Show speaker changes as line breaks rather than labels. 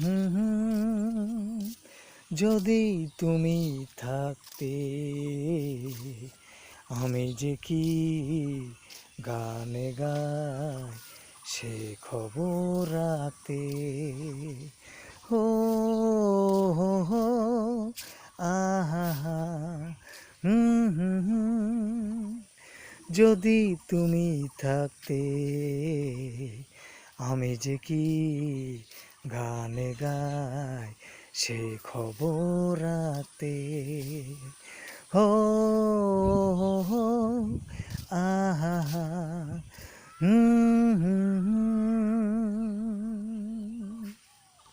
হুম হুম। যদি তুমি থাকতে আমি যে কি গানে গাই সে খবর রাখতে। হো হো হো আহা হা হুম হুম হুম। যদি তুমি থাকতে আমি যে কি গানে গাই সে খবর রাখতে। হো হো হো আহা হা হুম হুম হুম।